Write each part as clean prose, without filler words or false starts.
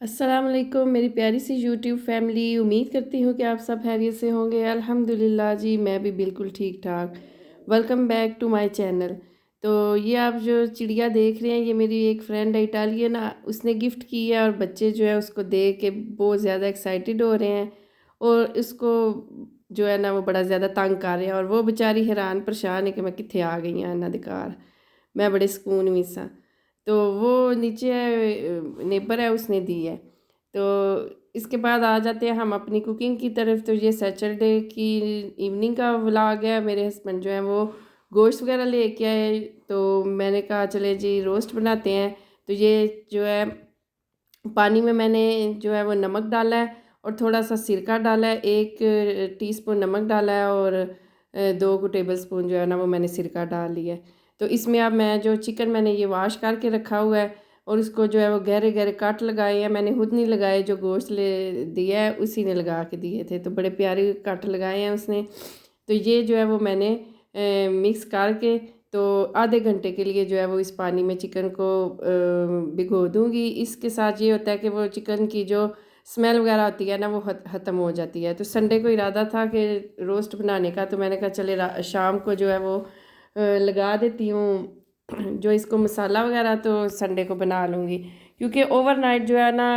अस्सलाम वालेकुम मेरी प्यारी सी यूट्यूब फैमिली। उम्मीद करती हूँ कि आप सब खैरियत से होंगे। अल्हम्दुलिल्लाह जी, मैं भी बिल्कुल ठीक ठाक। Welcome back to my channel. तो ये आप जो चिड़िया देख रहे हैं, ये मेरी एक फ्रेंड है इटालियन, उसने गिफ्ट की है और बच्चे जो है उसको देख के बहुत ज़्यादा एक्साइटेड हो रहे हैं और इसको जो है ना वो बड़ा ज़्यादा तंग कर रहे हैं और वो बेचारी हैरान परेशान है कि मैं कित्थे आ गई हाँ इन्हां दे घर, मैं बड़े सुकून में सा। तो वो नीचे नेबर है, उसने दी है। तो इसके बाद आ जाते हैं हम अपनी कुकिंग की तरफ। तो ये सैटरडे की इवनिंग का व्लॉग है। मेरे हस्बैंड जो है वो गोश्त वगैरह लेके आए, तो मैंने कहा चले जी रोस्ट बनाते हैं। तो ये जो है पानी में मैंने जो है वो नमक डाला है और थोड़ा सा सिरका डाला है, 1 टीस्पून नमक डाला है और 2 टेबल स्पून जो है ना वो मैंने सिरका डाल लिया है। तो इसमें अब मैं जो चिकन मैंने ये वॉश करके रखा हुआ है और उसको जो है वो गहरे गहरे कट लगाए हैं। मैंने खुद नहीं लगाए, जो गोश्त ले दिया है उसी ने लगा के दिए थे, तो बड़े प्यारे कट लगाए हैं उसने। तो ये जो है वो मैंने मिक्स करके तो आधे घंटे के लिए जो है वो इस पानी में चिकन को भिगो दूंगी। इसके साथ ये होता है कि वो चिकन की जो स्मेल वगैरह होती है ना वो ख़त्म हो जाती है। तो संडे को इरादा था कि रोस्ट बनाने का, तो मैंने कहा चले शाम को जो है वो लगा देती हूँ जो इसको मसाला वगैरह, तो संडे को बना लूँगी। क्योंकि ओवरनाइट जो है ना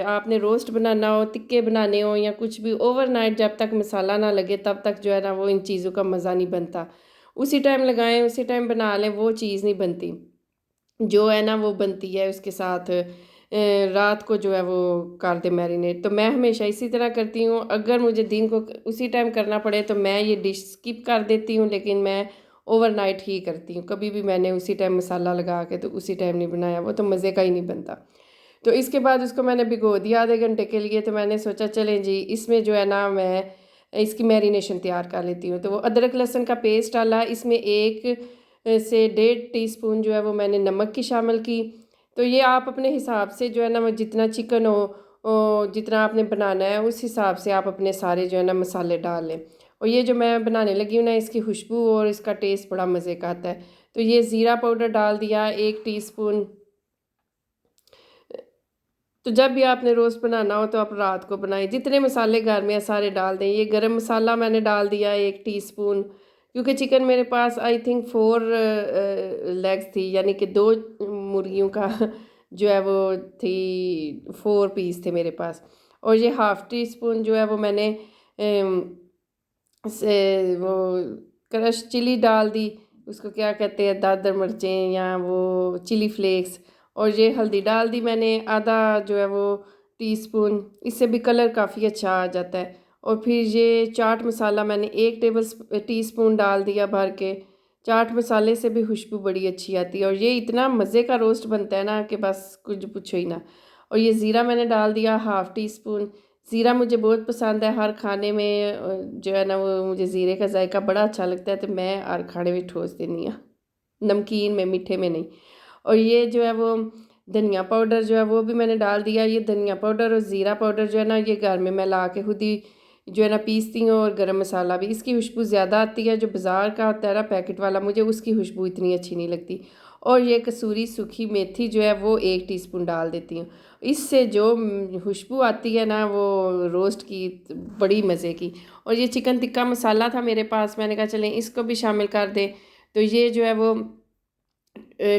आपने रोस्ट बनाना हो, तिक्के बनाने हो या कुछ भी, ओवरनाइट जब तक मसाला ना लगे तब तक जो है ना वो इन चीज़ों का मज़ा नहीं बनता। उसी टाइम लगाएं, उसी टाइम बना लें, वो चीज़ नहीं बनती जो है ना वो बनती है उसके साथ रात को जो है वो कर दे मैरिनेट। तो मैं हमेशा इसी तरह करती हूँ। अगर मुझे दिन को उसी टाइम करना पड़े तो मैं ये डिश स्किप कर देती हूँ, लेकिन मैं ओवरनाइट ही करती हूँ। कभी भी मैंने उसी टाइम मसाला लगा के तो उसी टाइम नहीं बनाया, वो तो मज़े का ही नहीं बनता। तो इसके बाद उसको मैंने भिगो दिया आधे घंटे के लिए। तो मैंने सोचा चलें जी इसमें जो है ना मैं इसकी मैरिनेशन तैयार कर लेती हूँ। तो वो अदरक लहसुन का पेस्ट डाला, इसमें 1 से 1.5 टीस्पून जो है वो मैंने नमक की शामिल की। तो ये आप अपने हिसाब से जो है ना वो जितना चिकन हो जितना आपने बनाना है उस हिसाब से आप अपने सारे जो है ना मसाले डाल लें। और ये जो मैं बनाने लगी हूँ ना, इसकी खुशबू और इसका टेस्ट बड़ा मज़े का आता है। तो ये ज़ीरा पाउडर डाल दिया 1 टीस्पून। तो जब भी आपने रोस्ट बनाना हो तो आप रात को बनाएं, जितने मसाले घर में है सारे डाल दें। ये गरम मसाला मैंने डाल दिया 1 टीस्पून, क्योंकि चिकन मेरे पास आई थिंक 4 लेग्स थी, यानी कि 2 मुर्गियों का जो है वो थी, 4 पीस थे मेरे पास। और ये ½ टीस्पून जो है वो मैंने से वो क्रश चिली डाल दी, उसको क्या कहते हैं, दादर मिर्चें या वो चिली फ्लेक्स। और ये हल्दी डाल दी मैंने आधा जो है वो टीस्पून, इससे भी कलर काफ़ी अच्छा आ जाता है। और फिर ये चाट मसाला मैंने 1 टेबल टीस्पून डाल दिया भर के। चाट मसाले से भी खुशबू बड़ी अच्छी आती है और ये इतना मज़े का रोस्ट बनता है ना कि बस कुछ पूछो ही ना। और ये ज़ीरा मैंने डाल दिया ½ टीस्पून। ज़ीरा मुझे बहुत पसंद है, हर खाने में जो है ना वो मुझे ज़ीरे का जायका बड़ा अच्छा लगता है, तो मैं हर खाने में ठोस देनी हूँ, नमकीन में, मीठे में नहीं। और ये जो है वो धनिया पाउडर जो है वो भी मैंने डाल दिया। ये धनिया पाउडर और ज़ीरा पाउडर जो है ना ये घर में मैं ला के खुद ही जो है ना पीसती हूँ। और गरम मसाला भी, इसकी खुशबू ज़्यादा आती है। जो बाज़ार का होता है ना पैकेट वाला, मुझे उसकी खुशबू इतनी अच्छी नहीं लगती। और ये कसूरी सूखी मेथी जो है वो 1 टीस्पून डाल देती हूँ। इससे जो खुशबू आती है ना वो रोस्ट की, बड़ी मज़े की। और ये चिकन टिक्का मसाला था मेरे पास, मैंने कहा चलें इसको भी शामिल कर दें। तो ये जो है वो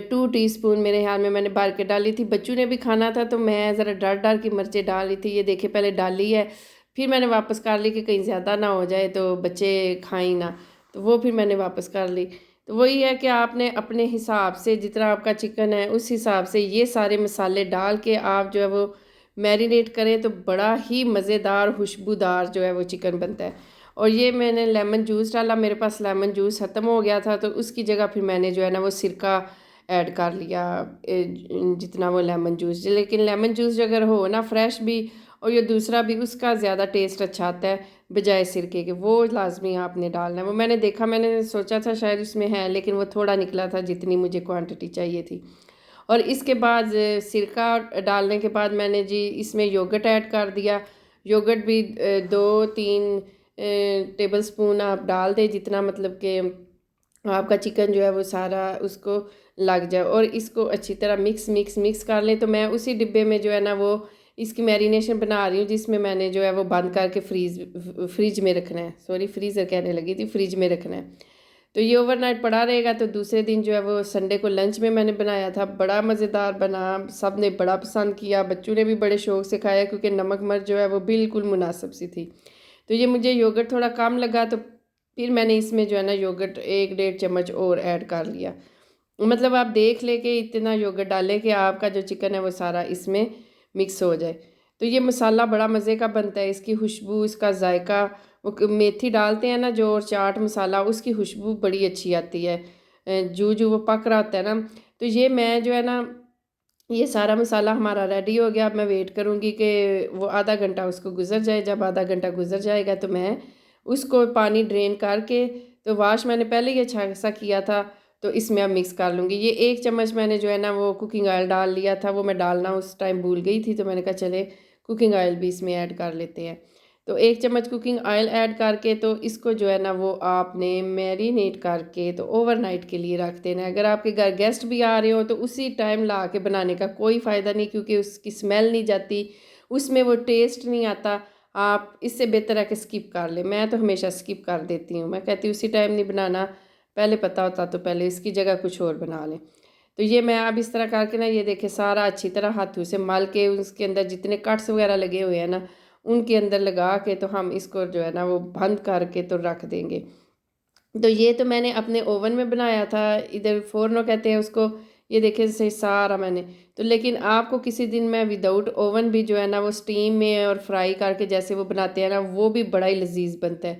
2 टीस्पून मेरे ख्याल में मैंने भर के डाली थी। बच्चों ने भी खाना था तो मैं ज़रा डर डर की मिर्चें डाल रही थी। ये देखे पहले डाली है, फिर मैंने वापस कर ली कि कहीं ज़्यादा ना हो जाए तो बच्चे खाएं ना, तो वो फिर मैंने वापस कर ली। तो वही है कि आपने अपने हिसाब से, जितना आपका चिकन है उस हिसाब से ये सारे मसाले डाल के आप जो है वो मैरिनेट करें, तो बड़ा ही मज़ेदार खुशबूदार जो है वो चिकन बनता है। और ये मैंने लेमन जूस डाला, मेरे पास लेमन जूस ख़त्म हो गया था, तो उसकी जगह फिर मैंने जो है ना वो सिरका ऐड कर लिया, जितना वो लेमन जूस। लेकिन लेमन जूस अगर हो ना फ्रेश भी और ये दूसरा भी, उसका ज़्यादा टेस्ट अच्छा आता है बजाय सिरके के। वो लाजमी आपने डालना है। वो मैंने देखा, मैंने सोचा था शायद उसमें है, लेकिन वो थोड़ा निकला था जितनी मुझे क्वांटिटी चाहिए थी। और इसके बाद सिरका डालने के बाद मैंने जी इसमें योगर्ट ऐड कर दिया। योगर्ट भी 2-3 टेबल स्पून आप डाल दें, जितना मतलब कि आपका चिकन जो है वो सारा उसको लग जाए। और इसको अच्छी तरह मिक्स मिक्स मिक्स कर लें। तो मैं उसी डिब्बे में जो है ना वो इसकी मैरिनेशन बना रही हूँ, जिसमें मैंने जो है वो बंद करके फ्रिज में रखना है। सॉरी, फ्रीज़र कहने लगी थी, फ्रिज में रखना है। तो ये ओवरनाइट पड़ा रहेगा। तो दूसरे दिन जो है वो संडे को लंच में मैंने बनाया था, बड़ा मज़ेदार बना, सब ने बड़ा पसंद किया, बच्चों ने भी बड़े शौक़ से खाया क्योंकि नमक मिर्च जो है वो बिल्कुल मुनासिब सी थी। तो ये मुझे योगर्ट थोड़ा कम लगा, तो फिर मैंने इसमें जो है ना योगर्ट 1-1.5 चम्मच और ऐड कर लिया। मतलब आप देख ले कि इतना योगर्ट डालें कि आपका जो चिकन है वो सारा इसमें मिक्स हो जाए। तो ये मसाला बड़ा मज़े का बनता है, इसकी खुशबू, इसका जायका, वो मेथी डालते हैं ना जो, और चाट मसाला, उसकी खुशबू बड़ी अच्छी आती है जो जो वो पक रहा होता है ना। तो ये मैं जो है ना, ये सारा मसाला हमारा रेडी हो गया। अब मैं वेट करूँगी कि वो आधा घंटा उसको गुजर जाए। जब आधा घंटा गुजर जाएगा तो मैं उसको पानी ड्रेन करके, तो वाश मैंने पहले ही अच्छा सा किया था, तो इसमें अब मिक्स कर लूँगी। ये 1 चम्मच मैंने जो है ना वो कुकिंग ऑयल डाल लिया था, वो मैं डालना उस टाइम भूल गई थी, तो मैंने कहा चले कुकिंग ऑयल भी इसमें ऐड कर लेते हैं। तो 1 चम्मच कुकिंग ऑयल ऐड करके, तो इसको जो है ना वो आपने मैरिनेट करके तो ओवरनाइट के लिए रख देना है। अगर आपके घर गेस्ट भी आ रहे हो तो उसी टाइम ला के बनाने का कोई फ़ायदा नहीं, क्योंकि उसकी स्मेल नहीं जाती, उसमें वो टेस्ट नहीं आता। आप इससे बेहतर है कि स्किप कर लें। मैं तो हमेशा स्किप कर देती हूँ, मैं कहती हूँ उसी टाइम नहीं बनाना, पहले पता होता तो पहले इसकी जगह कुछ और बना लें। तो ये मैं अब इस तरह करके ना, ये देखें, सारा अच्छी तरह हाथों से मल के उसके अंदर जितने कट्स वगैरह लगे हुए हैं ना, उनके अंदर लगा के तो हम इसको जो है ना वो बंद करके तो रख देंगे। तो ये तो मैंने अपने ओवन में बनाया था, इधर फोरनो कहते हैं उसको। ये देखें सही सारा मैंने, तो लेकिन आपको किसी दिन मैं विदाउट ओवन भी जो है ना वो स्टीम में और फ्राई करके जैसे वो बनाते हैं ना, वो भी बड़ा ही लजीज बनता है,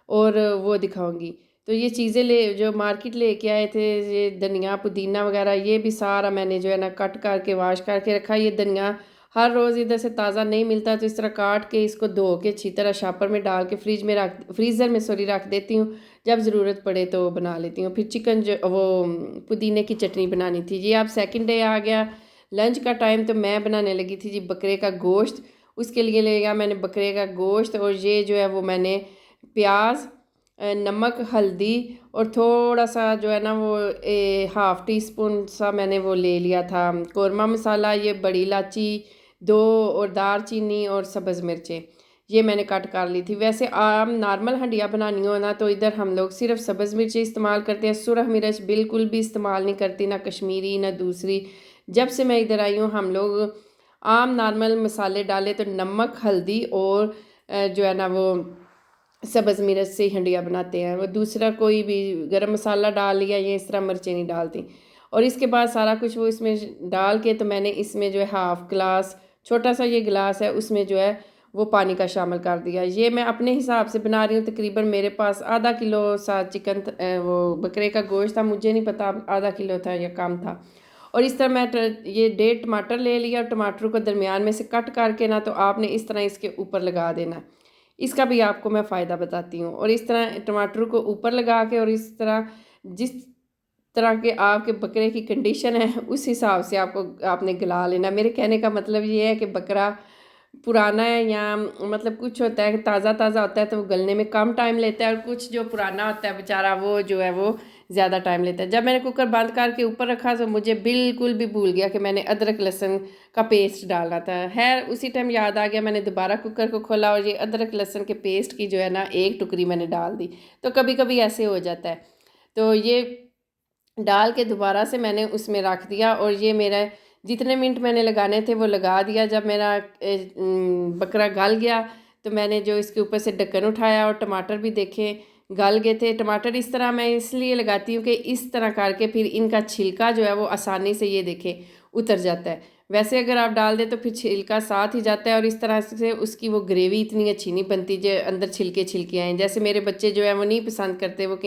और वो दिखाऊंगी। तो ये चीज़ें जो मार्केट लेके आए थे, ये धनिया पुदीना वगैरह, ये भी सारा मैंने जो है ना कट करके वाश करके रखा। ये धनिया हर रोज़ इधर से ताज़ा नहीं मिलता, तो इस तरह काट के इसको धो के अच्छी तरह शापर में डाल के फ्रीज़र में रख देती हूँ। जब ज़रूरत पड़े तो बना लेती हूँ। फिर चिकन जो वो पुदीने की चटनी बनानी थी। ये अब सेकंड डे आ गया, लंच का टाइम, तो मैं बनाने लगी थी जी बकरे का गोश्त। उसके लिए लिया मैंने बकरे का गोश्त, और ये जो है वो मैंने प्याज, नमक, हल्दी और थोड़ा सा जो है ना वो 1/2 टीस्पून सा मैंने वो ले लिया था कौरमा मसाला, ये बड़ी इलायची 2, और दालचीनी और सब्ज़ मिर्चें, ये मैंने कट कर ली थी। वैसे आम नॉर्मल हंडिया बनानी हो ना, तो इधर हम लोग सिर्फ सब्ज़ मिर्चें इस्तेमाल करते हैं, सुरख मिर्च बिल्कुल भी इस्तेमाल नहीं करती, ना कश्मीरी ना दूसरी। जब से मैं इधर आई हूँ हम लोग आम नॉर्मल मसाले डाले, तो नमक, हल्दी और जो है ना वो सब्ज़ मिर्च से हंडिया बनाते हैं। वो दूसरा कोई भी गरम मसाला डाल लिया, ये इस तरह मिर्चें नहीं डालती। और इसके बाद सारा कुछ वो इसमें डाल के, तो मैंने इसमें जो है 1/2 गिलास, छोटा सा ये गिलास है, उसमें जो है वो पानी का शामिल कर दिया। ये मैं अपने हिसाब से बना रही हूँ। तकरीबन मेरे पास आधा किलो सा चिकन वो बकरे का गोश्त था, मुझे नहीं पता आधा किलो था या कम था। और इस तरह मैं ये 1.5 टमाटर ले लिया, और टमाटर को दरमियान में से कट करके ना, तो आपने इस तरह इसके ऊपर लगा देना। इसका भी आपको मैं फ़ायदा बताती हूँ। और इस तरह टमाटर को ऊपर लगा के, और इस तरह जिस तरह के आपके बकरे की कंडीशन है उस हिसाब से आपने गला लेना। मेरे कहने का मतलब ये है कि बकरा पुराना है, या मतलब कुछ होता है कि ताज़ा ताज़ा होता है तो वो गलने में कम टाइम लेता है, और कुछ जो पुराना होता है बेचारा वो जो है वो ज़्यादा टाइम लेता है। जब मैंने कुकर बंद करके ऊपर रखा तो मुझे बिल्कुल भी भूल गया कि मैंने अदरक लहसुन का पेस्ट डालना था। खैर उसी टाइम याद आ गया, मैंने दोबारा कुकर को खोला, और ये अदरक लहसुन के पेस्ट की जो है ना 1 टुकड़ी मैंने डाल दी। तो कभी कभी ऐसे हो जाता है। तो ये डाल के दोबारा से मैंने उसमें रख दिया, और ये मेरा जितने मिनट मैंने लगाने थे वो लगा दिया। जब मेरा बकरा गल गया, तो मैंने जो इसके ऊपर से ढक्कन उठाया, और टमाटर भी देखे गल गए थे। टमाटर इस तरह मैं इसलिए लगाती हूँ कि इस तरह करके फिर इनका छिलका जो है वो आसानी से ये देखे उतर जाता है। वैसे अगर आप डाल दें तो फिर छिलका साथ ही जाता है, और इस तरह से उसकी वो ग्रेवी इतनी अच्छी नहीं बनती जो अंदर छिलके छिलके आए। जैसे मेरे बच्चे जो है वो नहीं पसंद करते, वो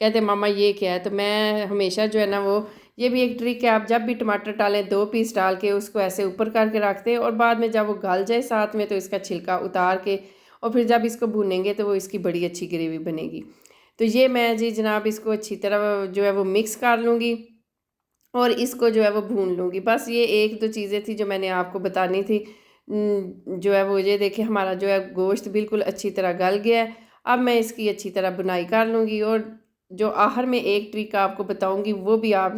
कहते मामा ये क्या है। तो मैं हमेशा जो है ना वो, ये भी एक ट्रिक है, आप जब भी टमाटर डालें 2 पीस डाल के उसको ऐसे ऊपर करके रखते हैं, और बाद में जब वो गल जाए साथ में तो इसका छिलका उतार के, और फिर जब इसको भूनेंगे तो वो इसकी बड़ी अच्छी ग्रेवी बनेगी। तो ये मैं जी जनाब इसको अच्छी तरह जो है वो मिक्स कर लूँगी, और इसको जो है वो भून लूँगी। बस ये 1-2 चीज़ें थी जो मैंने आपको बतानी थी। जो है वो ये देखिए हमारा जो है गोश्त बिल्कुल अच्छी तरह गल गया है। अब मैं इसकी अच्छी तरह बुनाई कर लूँगी, और जो आखिर में एक ट्रिक आपको बताऊँगी वो भी आप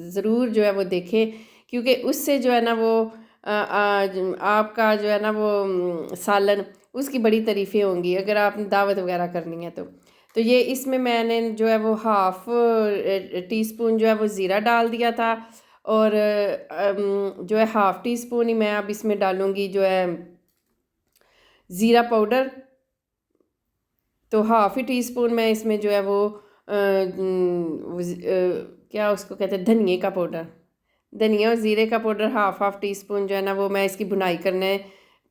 ज़रूर जो है वो देखें, क्योंकि उससे जो है ना वो आपका जो है ना वो सालन, उसकी बड़ी तारीफ़ें होंगी अगर आपने दावत वगैरह करनी है तो ये इसमें मैंने जो है वो हाफ़ टी स्पून जो है वो ज़ीरा डाल दिया था, और जो है हाफ़ टी स्पून ही मैं अब इसमें डालूँगी जो है ज़ीरा पाउडर। तो हाफ़ ही टी स्पून मैं इसमें जो है वो क्या उसको कहते हैं, धनिए का पाउडर, धनिया और ज़ीरे का पाउडर हाफ़ टी स्पून जो है ना वो मैं इसकी भुनाई करने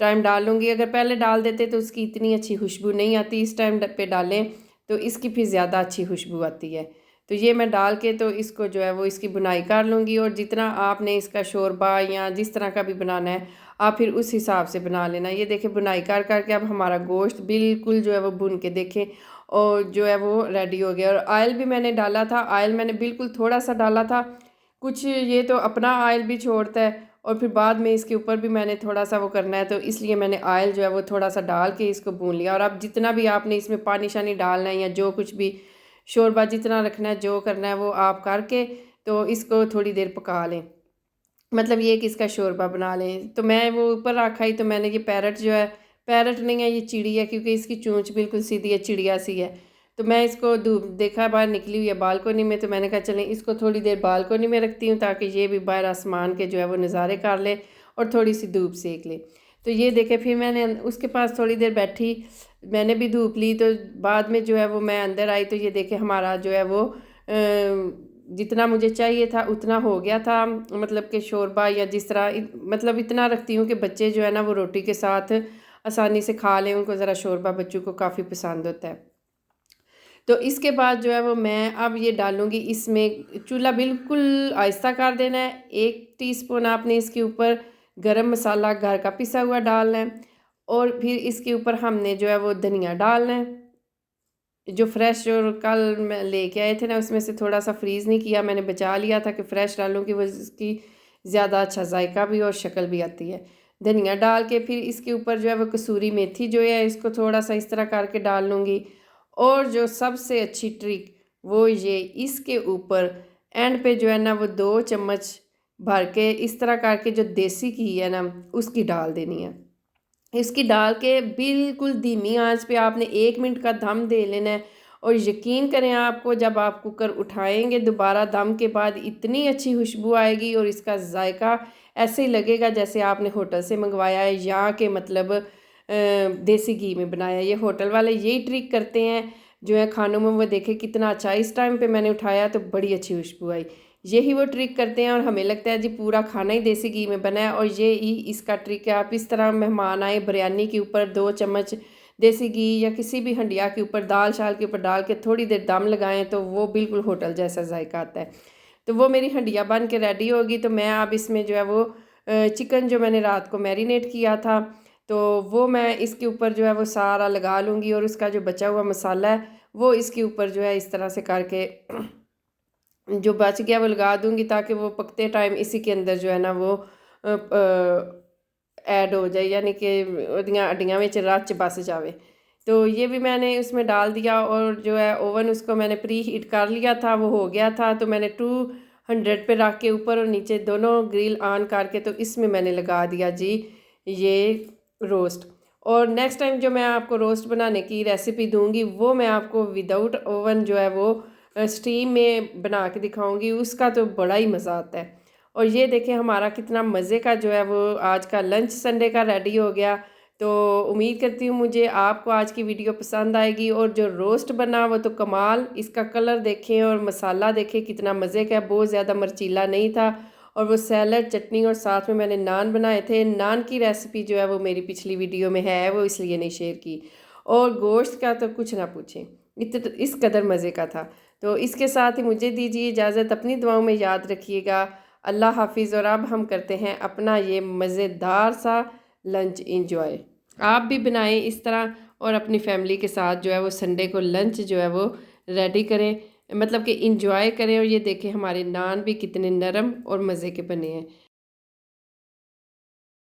टाइम डालूँगी। अगर पहले डाल देते तो उसकी इतनी अच्छी खुशबू नहीं आती, इस टाइम पे डालें तो इसकी फिर ज़्यादा अच्छी खुशबू आती है। तो ये मैं डाल के तो इसको जो है वो इसकी भुनाई कर लूँगी, और जितना आपने इसका शोरबा या जिस तरह का भी बनाना है आप फिर उस हिसाब से बना लेना। ये देखें भुनाई कर के अब हमारा गोश्त बिल्कुल जो है वो भुन के देखें और जो है वो रेडी हो गया। और ऑयल भी मैंने डाला था, ऑयल मैंने बिल्कुल थोड़ा सा डाला था, कुछ ये तो अपना ऑयल भी छोड़ता है और फिर बाद में इसके ऊपर भी मैंने थोड़ा सा वो करना है, तो इसलिए मैंने ऑयल जो है वो थोड़ा सा डाल के इसको भून लिया। और अब जितना भी आपने इसमें पानी शानी डालना है या जो कुछ भी शोरबा जितना रखना है जो करना है वो आप करके तो इसको थोड़ी देर पका लें, मतलब ये कि इसका शोरबा बना लें। तो मैं वो ऊपर रखा ही, तो मैंने ये पैरट जो है, पैरट नहीं है ये चिड़ी है क्योंकि इसकी चोंच बिल्कुल सीधी है, चिड़िया सी है। तो मैं इसको धूप देखा बाहर निकली हुई है बालकोनी में, तो मैंने कहा चलें इसको थोड़ी देर बालकोनी में रखती हूँ ताकि ये भी बाहर आसमान के जो है वो नज़ारे कर ले और थोड़ी सी धूप सेक ले। तो ये देखे फिर मैंने उसके पास थोड़ी देर बैठी, मैंने भी धूप ली, तो बाद में जो है वो मैं अंदर आई तो ये देखे हमारा जो है वो जितना मुझे चाहिए था उतना हो गया था, मतलब कि शोरबा या जिस तरह मतलब इतना रखती हूँ कि बच्चे जो है ना वो रोटी के साथ आसानी से खा लें, उनको ज़रा शोरबा बच्चों को काफ़ी पसंद होता है। तो इसके बाद जो है वो मैं अब ये डालूँगी इसमें, चूल्हा बिल्कुल आहिस्ता कर देना है। 1 टीस्पून आपने इसके ऊपर गरम मसाला घर का पिसा हुआ डालना है, और फिर इसके ऊपर हमने जो है वो धनिया डालना है, जो फ्रेश जो कल मैं लेके आए थे ना उसमें से थोड़ा सा फ्रीज़ नहीं किया, मैंने बचा लिया था कि फ़्रेश डालूँ कि वो इसकी ज़्यादा अच्छा जायका भी और शक्ल भी आती है। धनिया डाल के फिर इसके ऊपर जो है वो कसूरी मेथी जो है इसको थोड़ा सा इस तरह करके डाल लूँगी। और जो सबसे अच्छी ट्रिक वो ये, इसके ऊपर एंड पे जो है ना वो 2 चम्मच भर के इस तरह करके जो देसी घी है ना उसकी डाल देनी है। इसकी डाल के बिल्कुल धीमी आंच पे आपने 1 मिनट का दम दे लेना है, और यकीन करें आपको जब आप कुकर उठाएंगे दोबारा दम के बाद इतनी अच्छी खुशबू आएगी और इसका जायका ऐसे ही लगेगा जैसे आपने होटल से मंगवाया है या के मतलब देसी घी में बनाया। ये होटल वाले यही ट्रिक करते हैं जो है खानों में, वो देखे कितना अच्छा। इस टाइम पे मैंने उठाया तो बड़ी अच्छी खुशबू आई, यही वो ट्रिक करते हैं और हमें लगता है जी पूरा खाना ही देसी घी में बना है। और ये ही इसका ट्रिक है। आप इस तरह मेहमान आए बिरयानी के ऊपर 2 चम्मच देसी घी या किसी भी हंडिया के ऊपर दाल शाल के ऊपर डाल के थोड़ी देर दम लगाएं तो वो बिल्कुल होटल जैसा जायका आता है। तो वो मेरी हंडिया बन के रेडी होगी। तो मैं अब इसमें जो है वो चिकन जो मैंने रात को मैरिनेट किया था तो वो मैं इसके ऊपर जो है वो सारा लगा लूँगी, और उसका जो बचा हुआ मसाला है वो इसके ऊपर जो है इस तरह से करके जो बच गया वो लगा दूंगी ताकि वो पकते टाइम इसी के अंदर जो है ना वो ऐड हो जाए, यानी कि उदियाँ हड्डियाँ में रच बस जावे। तो ये भी मैंने उसमें डाल दिया, और जो है ओवन उसको मैंने प्री हीट कर लिया था, वो हो गया था। तो मैंने 200 पे रख के ऊपर और नीचे दोनों ग्रिल ऑन करके तो इसमें मैंने लगा दिया जी ये रोस्ट। और नेक्स्ट टाइम जो मैं आपको रोस्ट बनाने की रेसिपी दूंगी वो मैं आपको विदाउट ओवन जो है वो स्टीम में बना के दिखाऊंगी, उसका तो बड़ा ही मज़ा आता है। और ये देखें हमारा कितना मज़े का जो है वो आज का लंच संडे का रेडी हो गया। तो उम्मीद करती हूँ मुझे आपको आज की वीडियो पसंद आएगी। और जो रोस्ट बना वो तो कमाल, इसका कलर देखें और मसाला देखें कितना मज़े का है, बहुत ज़्यादा मर्चीला नहीं था। और वो सैलड चटनी और साथ में मैंने नान बनाए थे। नान की रेसिपी जो है वो मेरी पिछली वीडियो में है, वो इसलिए नहीं शेयर की। और गोश्त का तो कुछ ना पूछें, इस कदर मज़े का था। तो इसके साथ ही मुझे दीजिए इजाज़त, अपनी दुआओं में याद रखिएगा। अल्लाह हाफिज़। और अब हम करते हैं अपना ये मज़ेदार सा लंच इंजॉय। आप भी बनाएं इस तरह और अपनी फैमिली के साथ जो है वो संडे को लंच जो है वो रेडी करें, मतलब कि इंजॉय करें। और ये देखें हमारे नान भी कितने नरम और मज़े के बने हैं।